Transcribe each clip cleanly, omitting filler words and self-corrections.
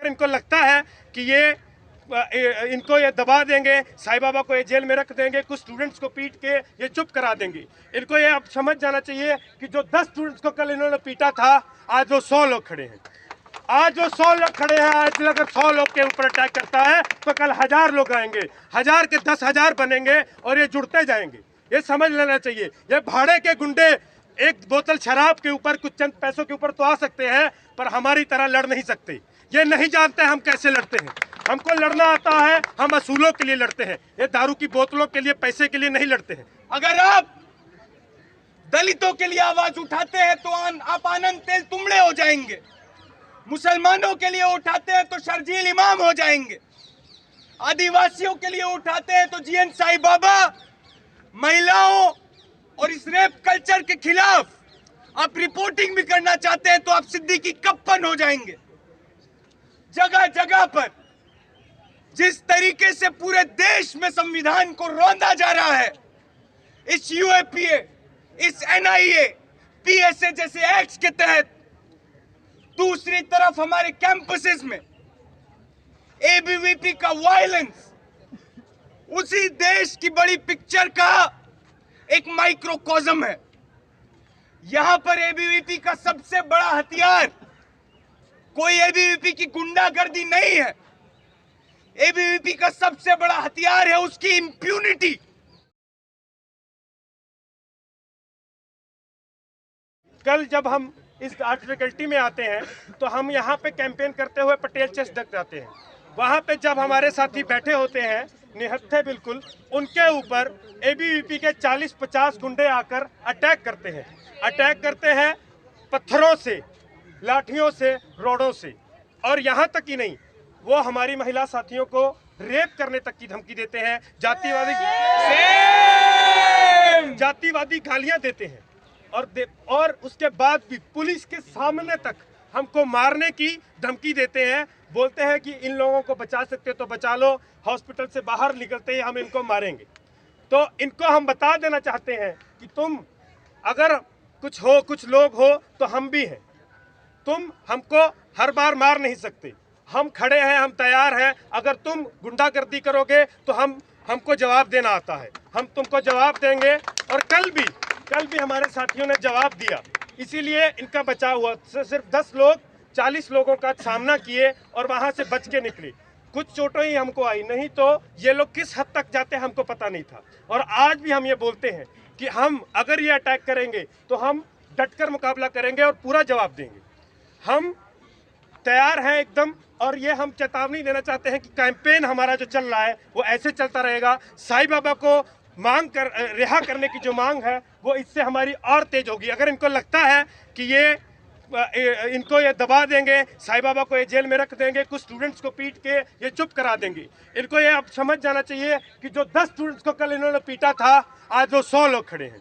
इनको लगता है कि इनको ये दबा देंगे, साईं बाबा को ये जेल में रख देंगे, कुछ स्टूडेंट्स को पीट के ये चुप करा देंगे। इनको ये अब समझ जाना चाहिए कि जो 10 स्टूडेंट्स को कल इन्होंने पीटा था, आज वो 100 लोग खड़े हैं। आज जो 100 लोग खड़े हैं, आज अगर 100 लोग के ऊपर अटैक करता है तो कल 1000 लोग आएंगे, 1000 के 10,000 बनेंगे और ये जुड़ते जाएंगे। ये समझ लेना चाहिए। ये भाड़े के गुंडे एक बोतल शराब के ऊपर, कुछ चंद पैसों के ऊपर तो आ सकते हैं, पर हमारी तरह लड़ नहीं सकते। ये नहीं जानते हम कैसे लड़ते हैं। हमको लड़ना आता है, हम असूलों के लिए लड़ते हैं। ये दारू की बोतलों के लिए, पैसे के लिए नहीं लड़ते हैं। अगर आप दलितों के लिए आवाज उठाते हैं तो आप आनंद तेज तुमड़े हो जाएंगे। मुसलमानों के लिए उठाते हैं तो शर्जील इमाम हो जाएंगे। आदिवासियों के लिए उठाते हैं तो जीएन साईं बाबा। महिलाओं और इस रेप कल्चर के खिलाफ आप रिपोर्टिंग भी करना चाहते हैं तो आप सिद्दीकी कप्पन हो जाएंगे। जगह जगह पर जिस तरीके से पूरे देश में संविधान को रौंदा जा रहा है, इस यूएपीए, इस एनआईए, पीएसए जैसे एक्ट्स के तहत, दूसरी तरफ हमारे कैंपसेस में एबीवीपी का वायलेंस उसी देश की बड़ी पिक्चर का एक माइक्रोकॉज्म है। यहां पर एबीवीपी का सबसे बड़ा हथियार कोई एबीवीपी की गुंडागर्दी नहीं है। एबीवीपी का सबसे बड़ा हथियार है उसकी इंप्यूनिटी। कल जब हम इस आर्ट फैकल्टी में आते हैं तो हम यहाँ पे कैंपेन करते हुए पटेल चर्च तक जाते हैं। वहाँ पे जब हमारे साथी बैठे होते हैं निहत्थे बिल्कुल, उनके ऊपर एबीवीपी के 40-50 गुंडे आकर अटैक करते हैं पत्थरों से, लाठियों से, रोडों से। और यहाँ तक ही नहीं, वो हमारी महिला साथियों को रेप करने तक की धमकी देते हैं, जातिवादी गालियां देते हैं और उसके बाद भी पुलिस के सामने तक हमको मारने की धमकी देते हैं। बोलते हैं कि इन लोगों को बचा सकते तो बचा लो, हॉस्पिटल से बाहर निकलते ही हम इनको मारेंगे। तो इनको हम बता देना चाहते हैं कि तुम अगर कुछ लोग हो तो हम भी हैं। तुम हमको हर बार मार नहीं सकते। हम खड़े हैं, हम तैयार हैं। अगर तुम गुंडागर्दी करोगे तो हमको जवाब देना आता है, हम तुमको जवाब देंगे। और कल भी हमारे साथियों ने जवाब दिया, इसीलिए इनका बचाव हुआ। सिर्फ 10 लोग 40 लोगों का सामना किए और वहां से बच के निकले। कुछ चोटें ही हमको आई, नहीं तो ये लोग किस हद तक जाते हमको पता नहीं था। और आज भी हम ये बोलते हैं कि हम अगर ये अटैक करेंगे तो हम डटकर मुकाबला करेंगे और पूरा जवाब देंगे। हम तैयार हैं एकदम। और ये हम चेतावनी देना चाहते हैं कि कैंपेन हमारा जो चल रहा है वो ऐसे चलता रहेगा। साईं बाबा को रिहा करने की जो मांग है वो इससे हमारी और तेज होगी। अगर इनको लगता है कि इनको ये दबा देंगे, साईं बाबा को ये जेल में रख देंगे, कुछ स्टूडेंट्स को पीट के ये चुप करा देंगे, इनको ये अब समझ जाना चाहिए कि जो 10 स्टूडेंट्स को कल इन्होंने पीटा था, आज वो 100 लोग खड़े हैं।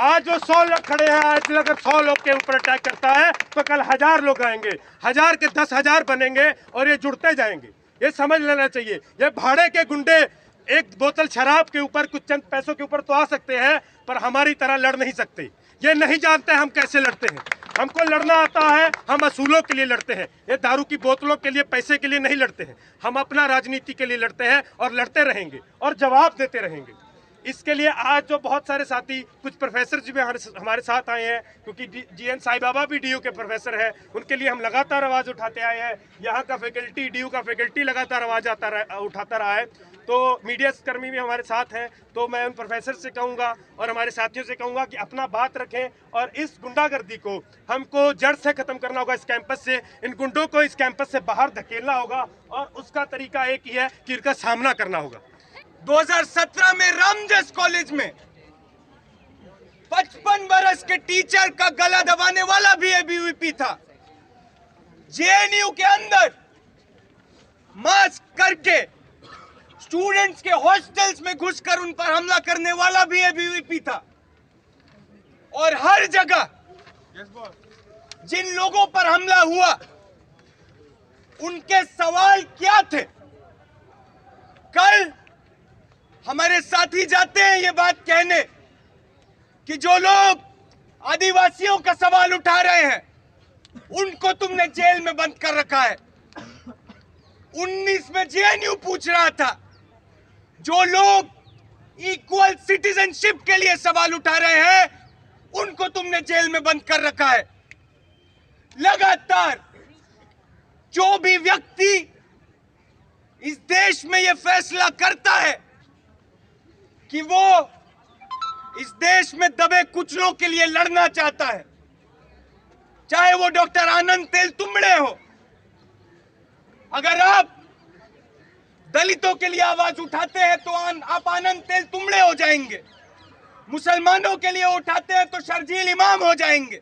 आज जो 100 लोग खड़े हैं, आज अगर 100 लोग के ऊपर अटैक करता है तो कल 1000 लोग आएंगे, 1000 के 10,000 बनेंगे और ये जुड़ते जाएंगे। ये समझ लेना चाहिए। ये भाड़े के गुंडे एक बोतल शराब के ऊपर, कुछ चंद पैसों के ऊपर तो आ सकते हैं, पर हमारी तरह लड़ नहीं सकते। ये नहीं जानते हम कैसे लड़ते हैं। हमको लड़ना आता है, हम असूलों के लिए लड़ते हैं। ये दारू की बोतलों के लिए, पैसे के लिए नहीं लड़ते हैं। हम अपना राजनीति के लिए लड़ते हैं और लड़ते रहेंगे और जवाब देते रहेंगे। इसके लिए आज जो बहुत सारे साथी, कुछ प्रोफेसर जी भी हमारे साथ आए हैं, क्योंकि जीएन साईं बाबा भी डीयू के प्रोफेसर हैं, उनके लिए हम लगातार आवाज उठाते आए हैं। यहाँ का फैकल्टी, डीयू का फैकल्टी लगातार आवाज उठाता रहा है। तो मीडिया कर्मी भी हमारे साथ हैं। तो मैं उन प्रोफेसर से कहूँगा और हमारे साथियों से कहूँगा कि अपना बात रखें और इस गुंडागर्दी को हमको जड़ से खत्म करना होगा। इस कैंपस से, इन गुंडों को इस कैंपस से बाहर धकेलना होगा और उसका तरीका एक ही है कि इनका सामना करना होगा। 2017 में रामजस कॉलेज में 55 बरस के टीचर का गला दबाने वाला भी एबीवीपी था। जेएनयू के अंदर मास्क करके स्टूडेंट्स के हॉस्टल्स में घुसकर उन पर हमला करने वाला भी एबीवीपी था। और हर जगह जिन लोगों पर हमला हुआ उनके सवाल क्या थे? कल हमारे साथी जाते हैं ये बात कहने कि जो लोग आदिवासियों का सवाल उठा रहे हैं उनको तुमने जेल में बंद कर रखा है। 19 में जेएनयू पूछ रहा था। जो लोग इक्वल सिटीजनशिप के लिए सवाल उठा रहे हैं उनको तुमने जेल में बंद कर रखा है। लगातार जो भी व्यक्ति इस देश में यह फैसला करता है कि वो इस देश में दबे कुचलों के लिए लड़ना चाहता है, चाहे वो डॉक्टर आनंद तेलतुंबड़े हो, अगर आप दलितों के लिए आवाज उठाते हैं तो आप आनंद तेलतुंबड़े हो जाएंगे। मुसलमानों के लिए उठाते हैं तो शर्जील इमाम हो जाएंगे।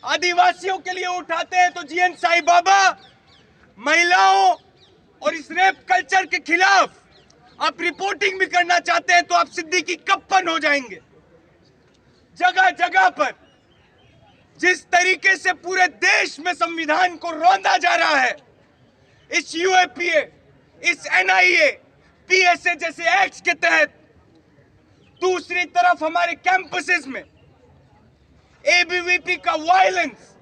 आदिवासियों के लिए उठाते हैं तो जीएन साई बाबा। महिलाओं और इस रेप कल्चर के खिलाफ आप रिपोर्टिंग भी करना चाहते हैं तो आप सिद्दीकी कप्पन हो जाएंगे। जगह जगह पर जिस तरीके से पूरे देश में संविधान को रौंदा जा रहा है, इस यूएपीए, इस एनआईए, पीएसए जैसे एक्ट्स के तहत, दूसरी तरफ हमारे कैंपसेस में एबीवीपी का वायलेंस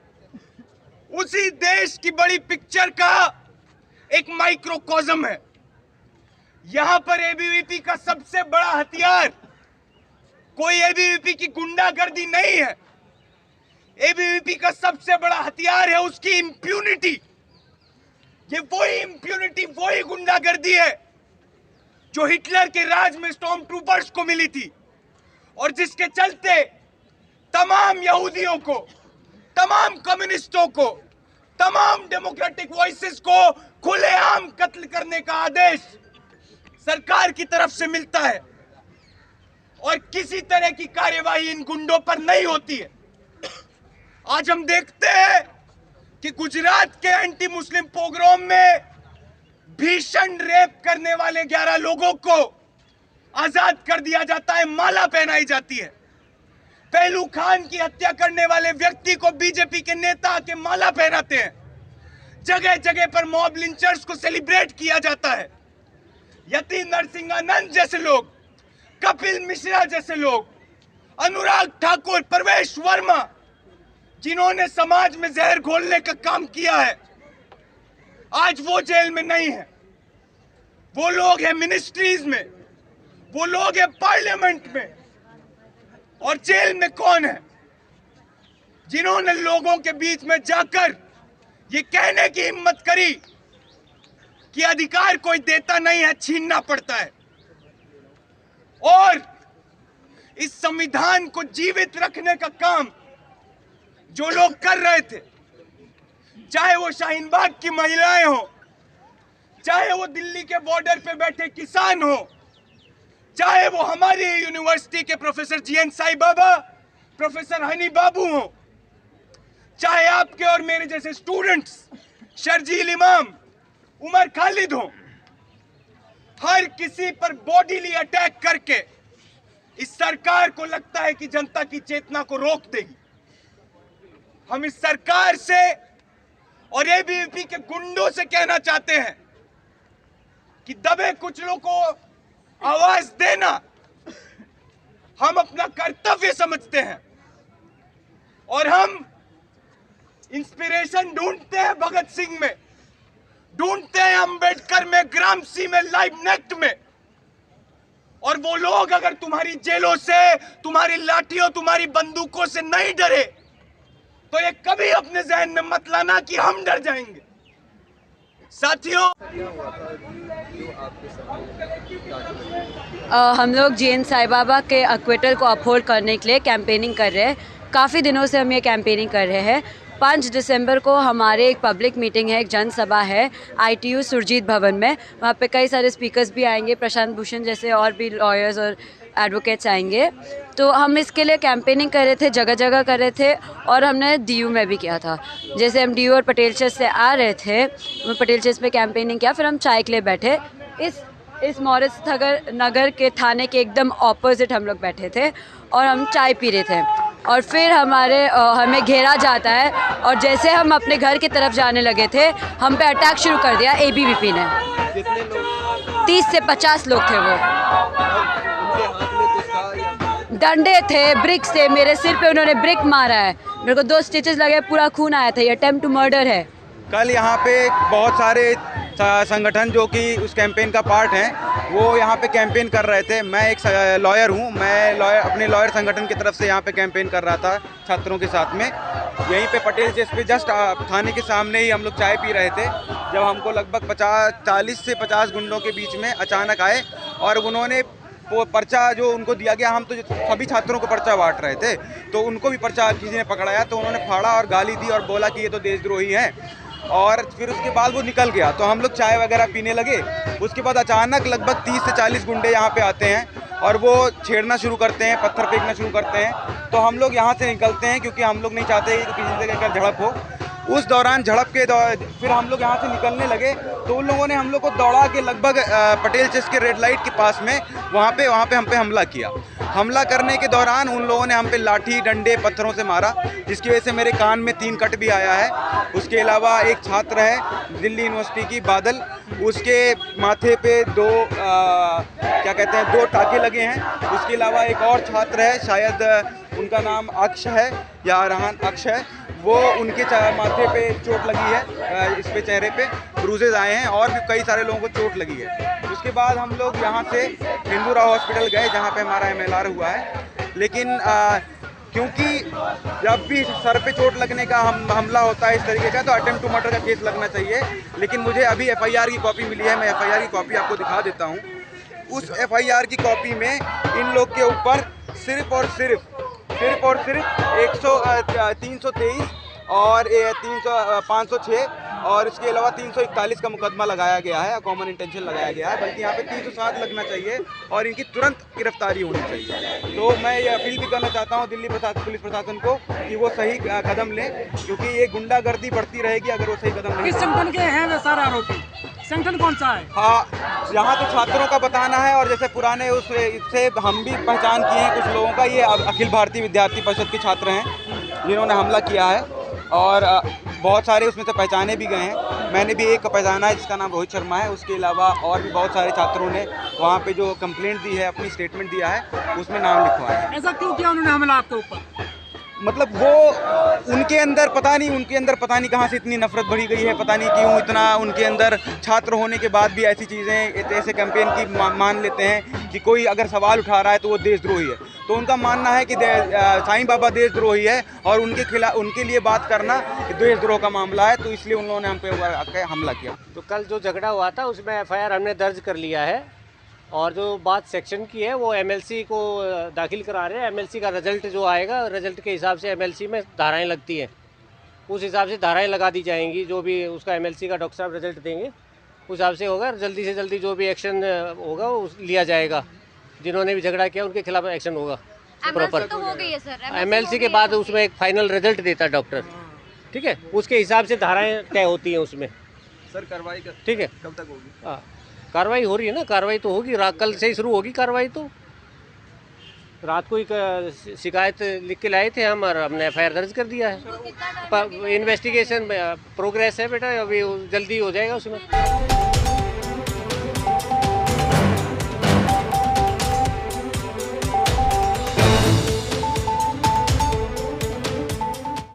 उसी देश की बड़ी पिक्चर का एक माइक्रोकॉज्म है। यहां पर एबीवीपी का सबसे बड़ा हथियार कोई एबीवीपी की गुंडागर्दी नहीं है। एबीवीपी का सबसे बड़ा हथियार है उसकी इंप्यूनिटी। ये वही इंप्यूनिटी, वही गुंडागर्दी है जो हिटलर के राज में स्टॉर्म ट्रूपर्स को मिली थी और जिसके चलते तमाम यहूदियों को, तमाम कम्युनिस्टों को, तमाम डेमोक्रेटिक वॉइसेस को खुलेआम कत्ल करने का आदेश सरकार की तरफ से मिलता है और किसी तरह की कार्यवाही इन गुंडों पर नहीं होती है। आज हम देखते हैं कि गुजरात के एंटी मुस्लिम पोग्राम में भीषण रेप करने वाले 11 लोगों को आजाद कर दिया जाता है, माला पहनाई जाती है। पहलू खान की हत्या करने वाले व्यक्ति को बीजेपी के नेता के माला पहनाते हैं। जगह जगह पर मॉब लिंचर्स को सेलिब्रेट किया जाता है। यति नरसिंहानंद जैसे लोग, कपिल मिश्रा जैसे लोग, अनुराग ठाकुर, प्रवेश वर्मा, जिन्होंने समाज में जहर घोलने का काम किया है, आज वो जेल में नहीं है। वो लोग हैं मिनिस्ट्रीज में, वो लोग हैं पार्लियामेंट में, और जेल में कौन है? जिन्होंने लोगों के बीच में जाकर ये कहने की हिम्मत करी कि अधिकार कोई देता नहीं है, छीनना पड़ता है। और इस संविधान को जीवित रखने का काम जो लोग कर रहे थे, चाहे वो शाहीन बाग की महिलाएं हो, चाहे वो दिल्ली के बॉर्डर पे बैठे किसान हो, चाहे वो हमारी यूनिवर्सिटी के professor GN Sai Baba, professor Honey बाबू हो, चाहे आपके और मेरे जैसे स्टूडेंट्स शर्जील इमाम, उमर खालिद हो, हर किसी पर बॉडीली अटैक करके इस सरकार को लगता है कि जनता की चेतना को रोक देगी। हम इस सरकार से और एबीवीपी के गुंडों से कहना चाहते हैं कि दबे कुचलों को आवाज देना हम अपना कर्तव्य समझते हैं और हम इंस्पिरेशन ढूंढते हैं भगत सिंह में, ढूंढते हैं अंबेडकर में, ग्रामसी में, लाइबनेक्ट में। और वो लोग अगर तुम्हारी जेलों से, तुम्हारी लाठियों, तुम्हारी बंदूकों से नहीं डरे तो ये कभी अपने जहन में मत लाना कि हम डर जाएंगे। साथियों, हम लोग जीएन साई बाबा के एक्विटल को अपहोल्ड करने के लिए कैंपेनिंग कर रहे हैं। काफ़ी दिनों से हम ये कैंपेनिंग कर रहे हैं। 5 दिसंबर को हमारे एक पब्लिक मीटिंग है, एक जनसभा है ITU सुरजीत भवन में। वहाँ पे कई सारे स्पीकर्स भी आएंगे, प्रशांत भूषण जैसे और भी लॉयर्स और एडवोकेट्स आएंगे। तो हम इसके लिए कैंपेनिंग कर रहे थे, जगह जगह कर रहे थे और हमने DU में भी किया था। जैसे हम DU और पटेल चर्च से आ रहे थे, पटेल चर्च पे कैंपेनिंग किया, फिर हम चाय के लिए बैठे। इस मॉरिस नगर के थाने के एकदम ऑपोजिट हम लोग बैठे थे और हम चाय पी रहे थे और फिर हमें घेरा जाता है और जैसे हम अपने घर की तरफ जाने लगे थे, हम पे अटैक शुरू कर दिया ABVP ने। 30 से 50 लोग थे। वो डंडे थे, ब्रिक्स थे, मेरे सिर पे उन्होंने ब्रिक मारा है, मेरे को 2 स्टिचेस लगे, पूरा खून आया था। ये अटेम्प्ट टू मर्डर है। कल यहाँ पे बहुत सारे संगठन जो कि उस कैंपेन का पार्ट हैं, वो यहाँ पे कैंपेन कर रहे थे। मैं एक लॉयर हूँ, मैं अपने लॉयर संगठन की तरफ से यहाँ पे कैंपेन कर रहा था छात्रों के साथ में। यहीं पे पटेल चेस पे जस्ट थाने के सामने ही हम लोग चाय पी रहे थे, जब हमको लगभग 40 से 50 गुंडों के बीच में अचानक आए और उन्होंने वो पर्चा जो उनको दिया गया, हम तो सभी छात्रों को पर्चा बांट रहे थे, तो उनको भी पर्चा किसी ने पकड़ाया, तो उन्होंने फाड़ा और गाली दी और बोला कि ये तो देशद्रोही हैं। और फिर उसके बाद वो निकल गया, तो हम लोग चाय वगैरह पीने लगे। उसके बाद अचानक लगभग 30 से 40 गुंडे यहाँ पे आते हैं और वो छेड़ना शुरू करते हैं, पत्थर फेंकना शुरू करते हैं। तो हम लोग यहाँ से निकलते हैं क्योंकि हम लोग नहीं चाहते कि किसी जगह का झड़प हो। उस दौरान झड़प के फिर हम लोग यहाँ से निकलने लगे, तो उन लोगों ने हम लोग को दौड़ा के लगभग पटेल चेस के रेड लाइट के पास में वहाँ पे हम पे हमला किया। हमला करने के दौरान उन लोगों ने हम पे लाठी डंडे पत्थरों से मारा, जिसकी वजह से मेरे कान में 3 कट भी आया है। उसके अलावा एक छात्र है दिल्ली यूनिवर्सिटी की बादल, उसके माथे पे 2 टाके लगे हैं। उसके अलावा एक और छात्र है, शायद उनका नाम अक्ष है या रहान अक्ष है, वो उनके माथे पे चोट लगी है, इस पे चेहरे पे ब्रूजेज आए हैं और भी कई सारे लोगों को चोट लगी है। उसके बाद हम लोग यहाँ से हिंदूराव हॉस्पिटल गए जहाँ पे हमारा MLR हुआ है, लेकिन क्योंकि जब भी सर पे चोट लगने का हमला होता है इस तरीके का, तो अटेम्प्ट टू मर्डर का केस लगना चाहिए। लेकिन मुझे अभी FIR की कॉपी मिली है, मैं FIR की कॉपी आपको दिखा देता हूँ। उस FIR की कॉपी में इन लोग के ऊपर सिर्फ और सिर्फ 323 और 506 और इसके अलावा 341 का मुकदमा लगाया गया है, कॉमन इंटेंशन लगाया गया है। बल्कि यहाँ पे 307 लगना चाहिए और इनकी तुरंत गिरफ्तारी होनी चाहिए। तो मैं ये अपील भी करना चाहता हूँ दिल्ली पुलिस प्रशासन को कि वो सही कदम लें, क्योंकि ये गुंडागर्दी बढ़ती रहेगी अगर वो सही कदम नहीं। किस संगठन के हैं वे सारे आरोपी? संगठन कौन सा है? हाँ, यहाँ तो छात्रों का बताना है और जैसे पुराने इससे हम भी पहचान किए हैं कुछ लोगों का। ये अखिल भारतीय विद्यार्थी परिषद के छात्र हैं जिन्होंने हमला किया है और बहुत सारे उसमें से पहचाने भी गए हैं। मैंने भी एक पहचाना है जिसका नाम रोहित शर्मा है। उसके अलावा और भी बहुत सारे छात्रों ने वहाँ पे जो कंप्लेंट दी है, अपनी स्टेटमेंट दिया है, उसमें नाम लिखवाया है। ऐसा क्यों किया उन्होंने हमला आपके ऊपर? मतलब वो उनके अंदर पता नहीं कहाँ से इतनी नफरत बढ़ी गई है, पता नहीं क्यों इतना उनके अंदर। छात्र होने के बाद भी ऐसी चीज़ें, ऐसे कैंपेन की मान लेते हैं कि कोई अगर सवाल उठा रहा है तो वो देशद्रोही है। तो उनका मानना है कि साईं बाबा देशद्रोही है और उनके खिलाफ, उनके लिए बात करना देशद्रोह का मामला है, तो इसलिए उन लोगों ने हम पे हमला किया। तो कल जो झगड़ा हुआ था उसमें FIR हमने दर्ज कर लिया है और जो बात सेक्शन की है वो MLC को दाखिल करा रहे हैं। MLC का रिजल्ट जो आएगा, रिजल्ट के हिसाब से MLC में धाराएं लगती हैं, उस हिसाब से धाराएं लगा दी जाएंगी। जो भी उसका MLC का डॉक्टर साहब रिजल्ट देंगे उस हिसाब से होगा। जल्दी से जल्दी जो भी एक्शन होगा वो लिया जाएगा। जिन्होंने भी झगड़ा किया उनके खिलाफ एक्शन होगा प्रॉपर। तो हो गई है सर, MLC के बाद उसमें एक फाइनल रिजल्ट देता है डॉक्टर, ठीक है, उसके हिसाब से धाराएँ तय होती हैं उसमें। सर कार्रवाई ठीक है, कब तक होगी? हाँ, कार्रवाई हो रही है ना, कार्रवाई तो होगी। कल से ही शुरू होगी कार्रवाई। तो रात को ही शिकायत लिख के लाए थे हम और हमने FIR दर्ज कर दिया है। इन्वेस्टिगेशन प्रोग्रेस है बेटा, अभी जल्दी हो जाएगा उसमें।